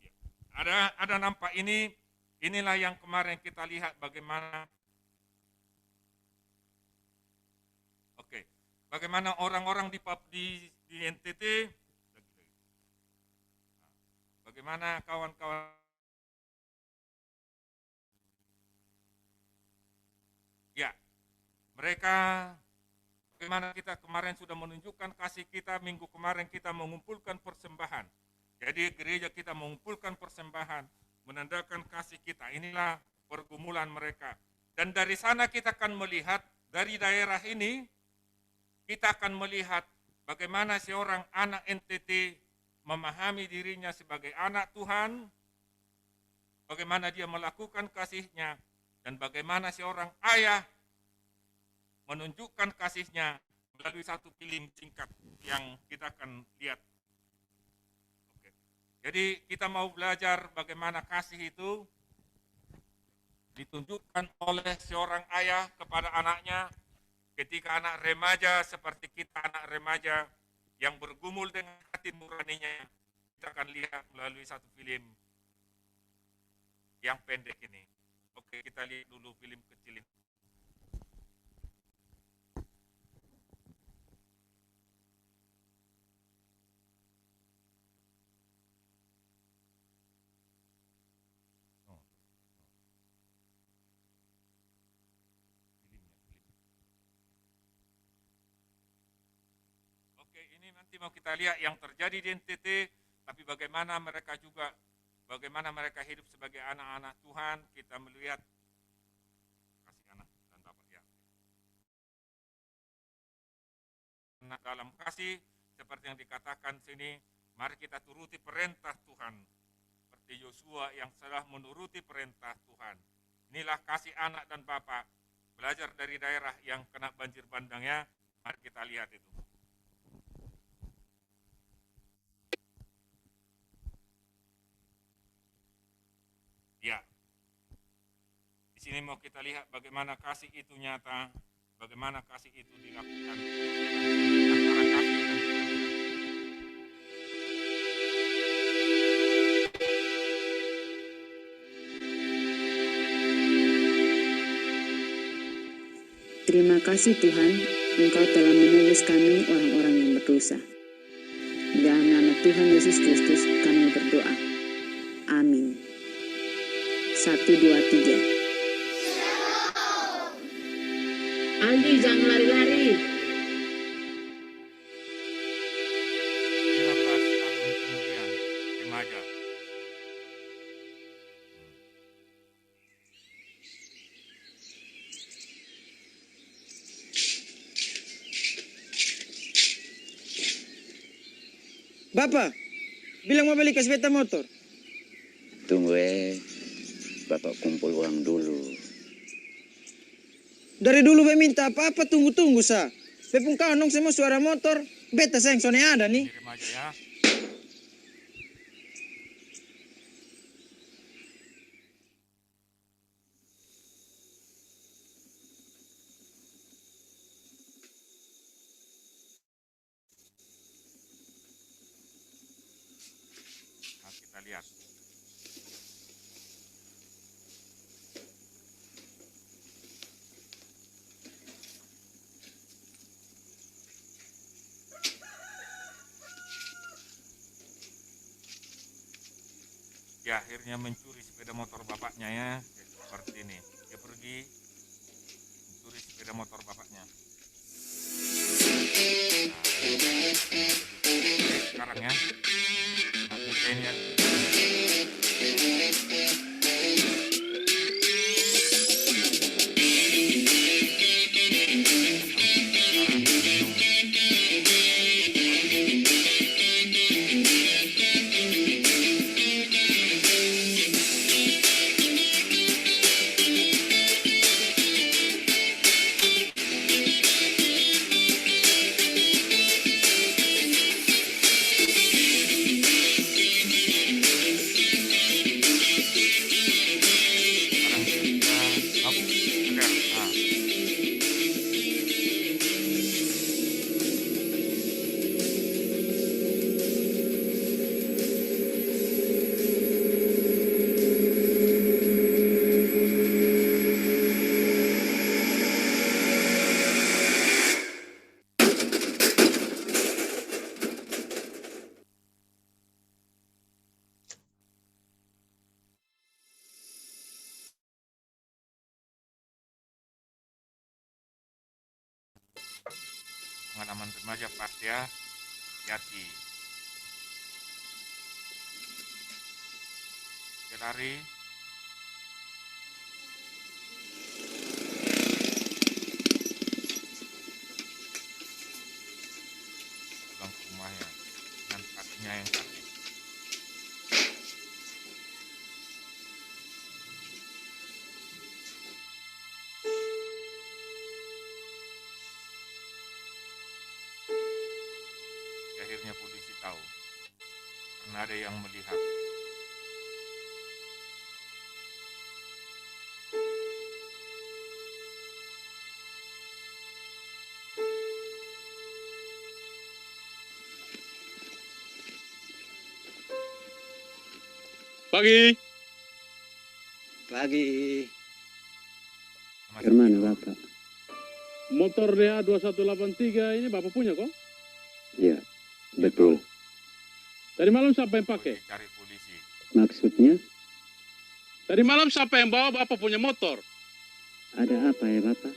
Ya. Ada nampak ini, inilah yang kemarin kita lihat bagaimana. Oke, bagaimana orang-orang di NTT, bagaimana kawan-kawan. Ya, mereka bagaimana kita kemarin sudah menunjukkan kasih kita, minggu kemarin kita mengumpulkan persembahan. Jadi gereja kita mengumpulkan persembahan, menandakan kasih kita. Inilah pergumulan mereka. Dan dari sana kita akan melihat, dari daerah ini, kita akan melihat bagaimana seorang anak NTT memahami dirinya sebagai anak Tuhan, bagaimana dia melakukan kasih-Nya, dan bagaimana seorang ayah menunjukkan kasih-Nya melalui satu film singkat yang kita akan lihat. Oke. Jadi kita mau belajar bagaimana kasih itu ditunjukkan oleh seorang ayah kepada anaknya ketika anak remaja seperti kita anak remaja yang bergumul dengan hati nuraninya. Kita akan lihat melalui satu film yang pendek ini. Oke, kita lihat dulu film kecil ini. Oke, ini nanti mau kita lihat yang terjadi di NTT, tapi bagaimana mereka juga, bagaimana mereka hidup sebagai anak-anak Tuhan. Kita melihat kasih anak dan bapak ya. Nah, dalam kasih seperti yang dikatakan sini, mari kita turuti perintah Tuhan. Seperti Yosua yang telah menuruti perintah Tuhan. Inilah kasih anak dan bapak. Belajar dari daerah yang kena banjir bandangnya, mari kita lihat itu. Ya, di sini mau kita lihat bagaimana kasih itu nyata, bagaimana kasih itu dilakukan antara kasih dan Terima kasih Tuhan, Engkau telah menebus kami orang-orang yang berdosa. Dalam nama Tuhan Yesus Kristus kami berdoa. Amin. 1, 2, 3. Aldi, jangan lari-lari. 15 tahun kemudian, remaja. Bapak, bilang mau beli sepeda motor. Tunggu Bapak kumpul uang dulu. Dari dulu be minta apa-apa tunggu-tunggu sa. Be pun kanong semua suara motor. Beta sayang soalnya ada nih. Kirim aja ya. Nah, kita lihat. Dia akhirnya mencuri sepeda motor bapaknya ya, seperti ini. Dia pergi mencuri sepeda motor bapaknya. Nah, sekarang ya, anak muda ini ya. Pengalaman remaja Pak ya, hati-hati. Dia lari. Pulang ke rumahnya dengan kakinya yang sakit. Akhirnya polisi tahu karena ada yang melihat. Pagi. Pagi. Kemana Bapak? Motor DH 2183 ini Bapak punya kok? Iya, betul. Tadi malam siapa yang pakai? Cari polisi. Maksudnya? Tadi malam siapa yang bawa Bapak punya motor? Ada apa ya Bapak?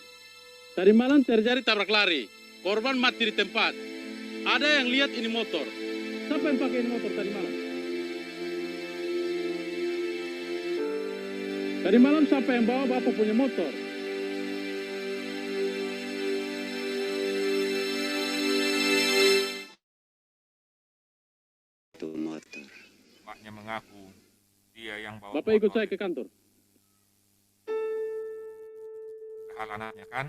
Tadi malam terjadi tabrak lari. Korban mati di tempat. Ada yang lihat ini motor. Siapa yang pakai ini motor tadi malam? Tadi malam siapa yang bawa Bapak punya motor? Itu motor. Bapaknya mengaku dia yang bawa Bapak ikut saya ke kantor. hal anaknya kan.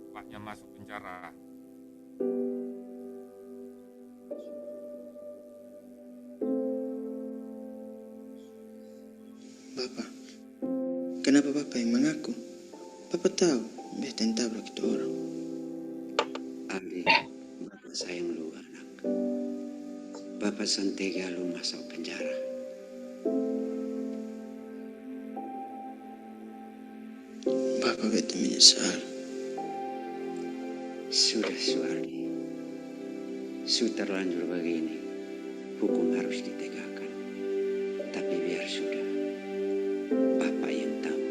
Bapaknya masuk penjara. Bapak, kenapa Bapak yang mengaku? Bapak tahu, beta yang tabrak itu orang. Abi, Bapak sayang lu anak. Bapak santega lu masuk penjara. Bapak beta menyesal. Sudah Suardi. Sudah terlanjur begini. Hukum harus ditegakkan. Tapi biar sudah. Bapak yang tahu.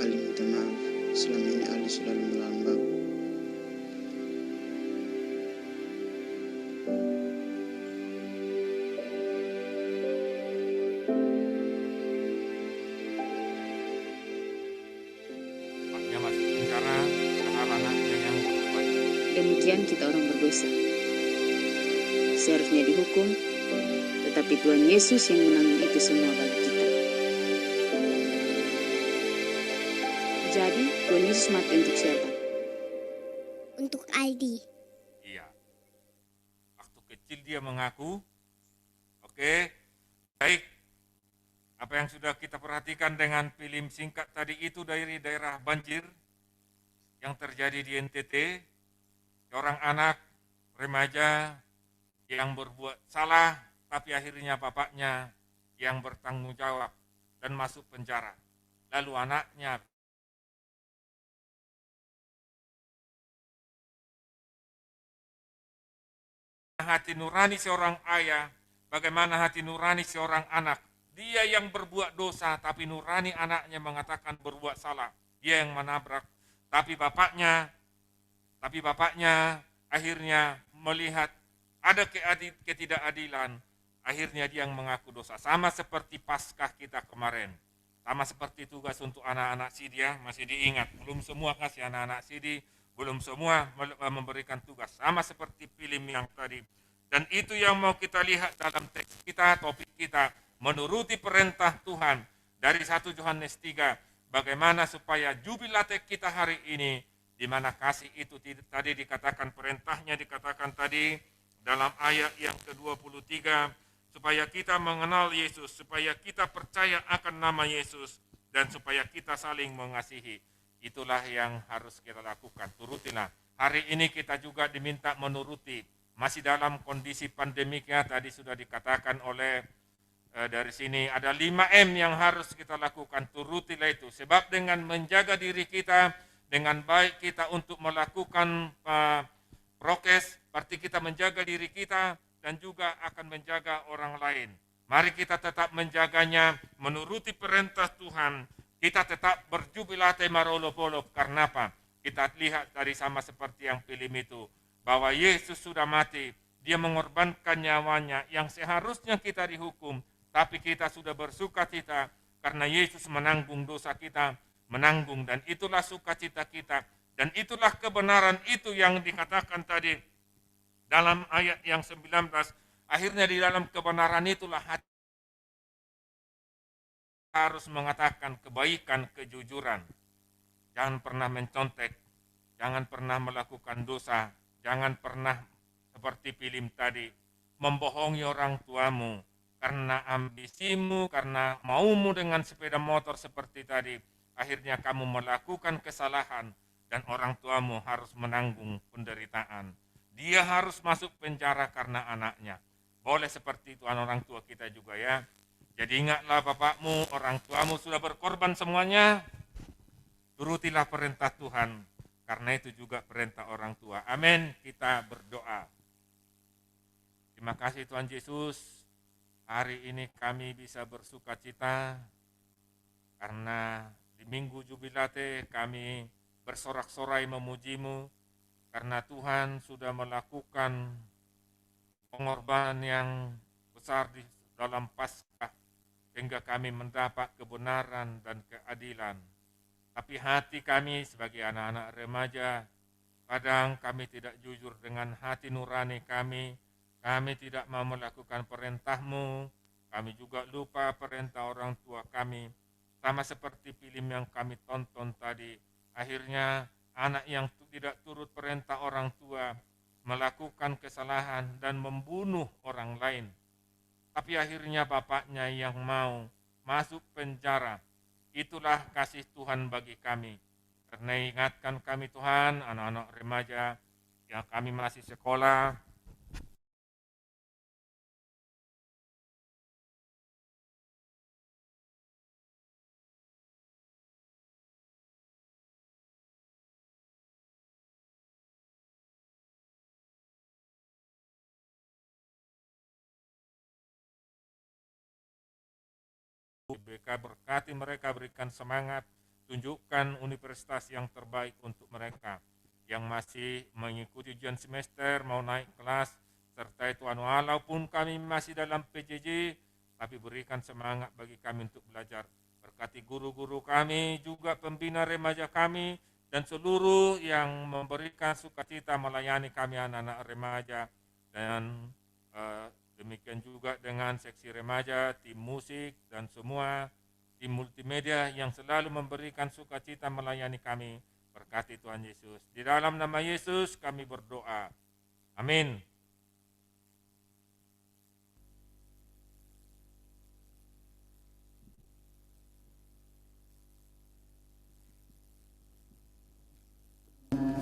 Ali minta maaf. Selama ini Ali selalu melawan Bapak. Bapaknya masuk penjara, kesalahan demikian kita orang berdosa. Seharusnya dihukum, tetapi Tuhan Yesus yang menanggung itu semua bagi kita. Jadi, Tuhan Yesus mati untuk siapa? Untuk Aldi. Iya. Waktu kecil dia mengaku. Oke, baik. Apa yang sudah kita perhatikan dengan film singkat tadi itu dari daerah banjir yang terjadi di NTT, seorang anak remaja yang berbuat salah, tapi akhirnya bapaknya yang bertanggung jawab dan masuk penjara. Lalu anaknya hati nurani seorang ayah, bagaimana hati nurani seorang anak. Dia yang berbuat dosa, tapi nurani anaknya mengatakan berbuat salah. Dia yang menabrak, tapi bapaknya akhirnya melihat ada ketidakadilan. Akhirnya dia yang mengaku dosa. Sama seperti Paskah kita kemarin. Sama seperti tugas untuk anak-anak Sidi, ya, masih diingat. Belum semua kasih anak-anak Sidi, belum semua memberikan tugas. Sama seperti film yang tadi. Dan itu yang mau kita lihat dalam teks kita, topik kita. Menuruti perintah Tuhan dari 1 Yohanes 3. Bagaimana supaya jubilate kita hari ini, di mana kasih itu tadi dikatakan, perintahnya dikatakan tadi dalam ayat yang ke-23, supaya kita mengenal Yesus, supaya kita percaya akan nama Yesus, dan supaya kita saling mengasihi. Itulah yang harus kita lakukan, turutilah. Hari ini kita juga diminta menuruti, masih dalam kondisi pandemik, ya, tadi sudah dikatakan oleh dari sini, ada 5M yang harus kita lakukan, turutilah itu. Sebab dengan menjaga diri kita, dengan baik kita untuk melakukan prokes, berarti kita menjaga diri kita dan juga akan menjaga orang lain. Mari kita tetap menjaganya, menuruti perintah Tuhan. Kita tetap berjubilate marolopolop. Karena apa? Kita lihat dari sama seperti yang film itu, bahwa Yesus sudah mati. Dia mengorbankan nyawanya yang seharusnya kita dihukum, tapi kita sudah bersuka cita karena Yesus menanggung dosa kita, menanggung, dan itulah sukacita kita. Dan itulah kebenaran itu yang dikatakan tadi dalam ayat yang 19. Akhirnya di dalam kebenaran itulah hati harus mengatakan kebaikan, kejujuran. Jangan pernah mencontek, jangan pernah melakukan dosa, jangan pernah seperti film tadi, membohongi orang tuamu, karena ambisimu, karena maumu dengan sepeda motor seperti tadi, akhirnya kamu melakukan kesalahan dan orang tuamu harus menanggung penderitaan. Dia harus masuk penjara karena anaknya. Boleh seperti itu orang tua kita juga, ya. Jadi ingatlah bapakmu, orang tuamu sudah berkorban semuanya. Turutilah perintah Tuhan, karena itu juga perintah orang tua. Amin. Kita berdoa. Terima kasih Tuhan Yesus. Hari ini kami bisa bersuka cita karena di Minggu Jubilate kami bersorak-sorai memuji-Mu karena Tuhan sudah melakukan pengorbanan yang besar di dalam Paskah sehingga kami mendapat kebenaran dan keadilan. Tapi hati kami sebagai anak-anak remaja, kadang kami tidak jujur dengan hati nurani kami. Kami tidak mau melakukan perintah-Mu, kami juga lupa perintah orang tua kami. Sama seperti film yang kami tonton tadi, akhirnya anak yang tidak turut perintah orang tua melakukan kesalahan dan membunuh orang lain. Tapi akhirnya bapaknya yang mau masuk penjara. Itulah kasih Tuhan bagi kami. Karena ingatkan kami Tuhan, anak-anak remaja yang kami masih sekolah, BK berkati mereka, berikan semangat, tunjukkan universitas yang terbaik untuk mereka yang masih mengikuti ujian semester, mau naik kelas, serta itu walaupun kami masih dalam PJJ, tapi berikan semangat bagi kami untuk belajar. Berkati guru-guru kami, juga pembina remaja kami, dan seluruh yang memberikan sukacita melayani kami anak-anak remaja, dan demikian juga dengan seksi remaja, tim musik, dan semua tim multimedia yang selalu memberikan sukacita melayani kami. Berkati Tuhan Yesus. Di dalam nama Yesus kami berdoa. Amin.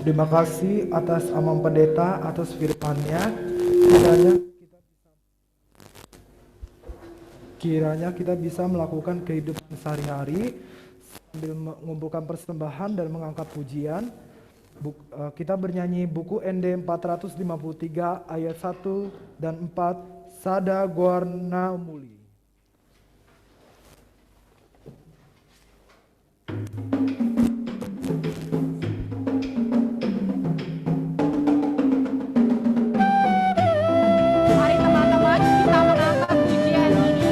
Terima kasih atas Amang Pendeta, atas firman-Nya. Kiranya kita bisa melakukan kehidupan sehari-hari sambil mengumpulkan persembahan dan mengangkat pujian. Kita bernyanyi buku ND 453 ayat 1 dan 4, Sada Guarna Muli. Mari teman-teman kita mengangkat pujian ini.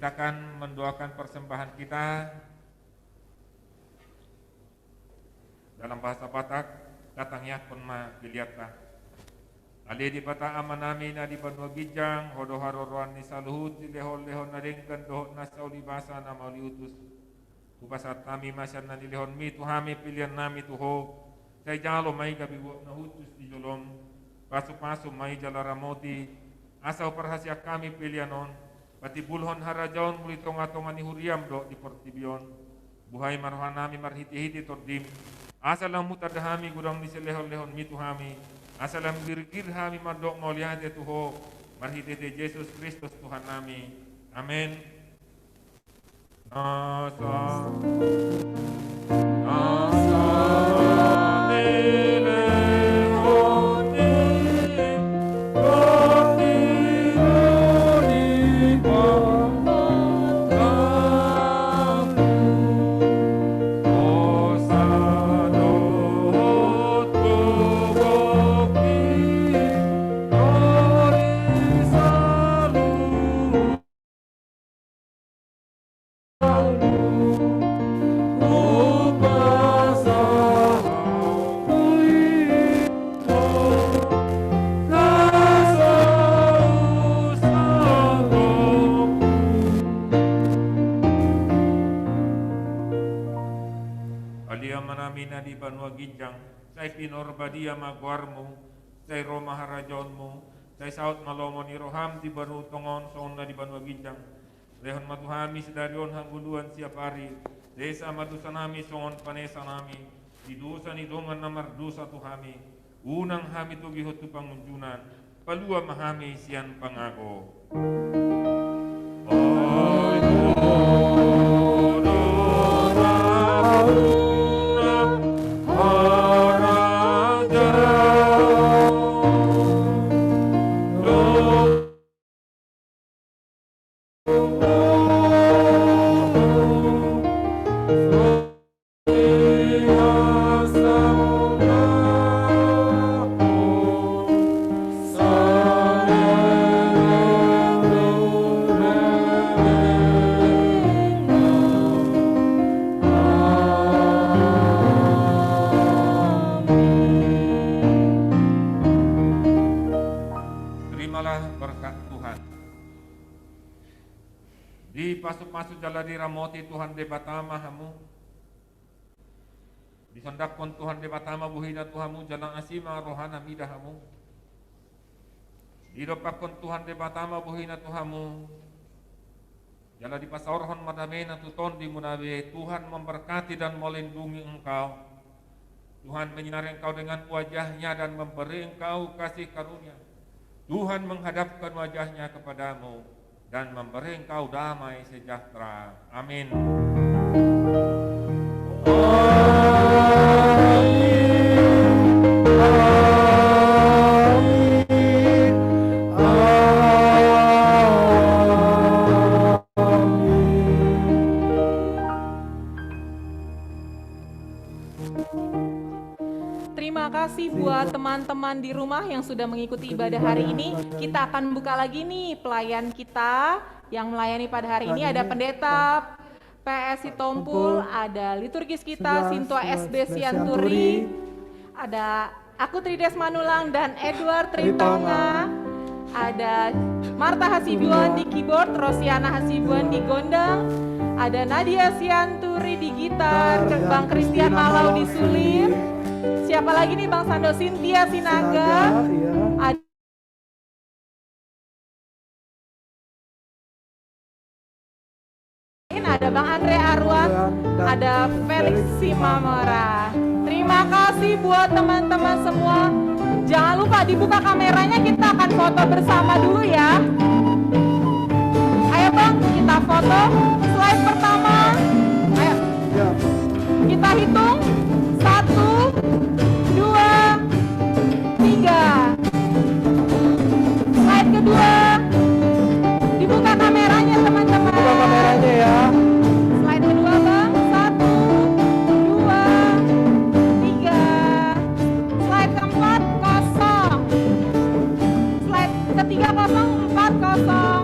Kita akan mendoakan persembahan kita dalam bahasa Batak, katangnya penma biliata. Ali di bata amanami na di banwa gijang, hodo haroroan ni saluhut, lehon-lehon na ringkan dohot na sa ulibasa na mauliutus. Kupasat nami masyan na nilehon mi, tuhami pilihan nami tuho. Say jalo may gabiwak na hutus di jolom, pasu-pasu may jalaramoti, asaw parhasya kami pilihanon, pati bulhon harajaon muli tonga-tonga ni huriam do di Portibion. Buhay marhanami marhiti-hiti tordim. Asalam mutadahami gudang ni selehon-lehon mi tuhami. Asalam girgir hami madok mauliate tuho. Marhiti Yesus Kristus Tuhan nami. Amin. Nasa di Banua Ginjang, say Pinorbadia Magwarmo, say Roma Harajonmo, say Saut Malomo ni Roham di Banu Tongon, Sona di Banua Ginjang, Lehon Matuhami Sidarion Hanguluan Siapari, Desa Madusanami Songon Panesanami, di dosa ni Dongan Namar Dosa Tuhami, Unang Hami Tugihot tu Pangunjunan, Palua Mahami Sian Pangago. terimalah berkat Tuhan. Di pasuk-pasuk jaladi ramoti Tuhan debatama hamu. Di sondakon Tuhan debatama buhina Tuhamu jalan asima rohana midahamu. Di dopakon Tuhan debatama buhina Tuhamu. Jala di pasaurhon madamena tuton di munabe. Tuhan memberkati dan melindungi engkau. Tuhan menyinari engkau dengan wajahnya dan memberi engkau kasih karunia. Tuhan menghadapkan wajahnya kepadamu dan memberi engkau damai sejahtera. Amin. Terima kasih buat teman-teman di rumah yang sudah mengikuti ibadah hari ini. Kita akan buka lagi nih pelayan kita yang melayani pada hari ini. Ada pendeta PSI Tompul, ada liturgis kita Sintua SB Sianturi, ada aku Trides Manulang dan Edward Tritonga, ada Marta Hasibuan di keyboard, Rosiana Hasibuan di gondang, ada Nadia Sianturi di gitar, Bang Christian Malau di suling. Siapa lagi nih Bang Sando? Cynthia Sinaga, ada Bang Andre Arwan, ada Felix Simamora. Terima kasih buat teman-teman semua. Jangan lupa dibuka kameranya, kita akan foto bersama dulu ya. Ayo Bang, kita foto. Slide pertama. Ayo. Kita hitung. 1, 2, 3. Slide kedua. Dibuka kameranya teman-teman. Buka kameranya ya. Slide kedua Bang. 1, 2, 3. Slide keempat kosong. Slide ketiga kosong, 4 kosong.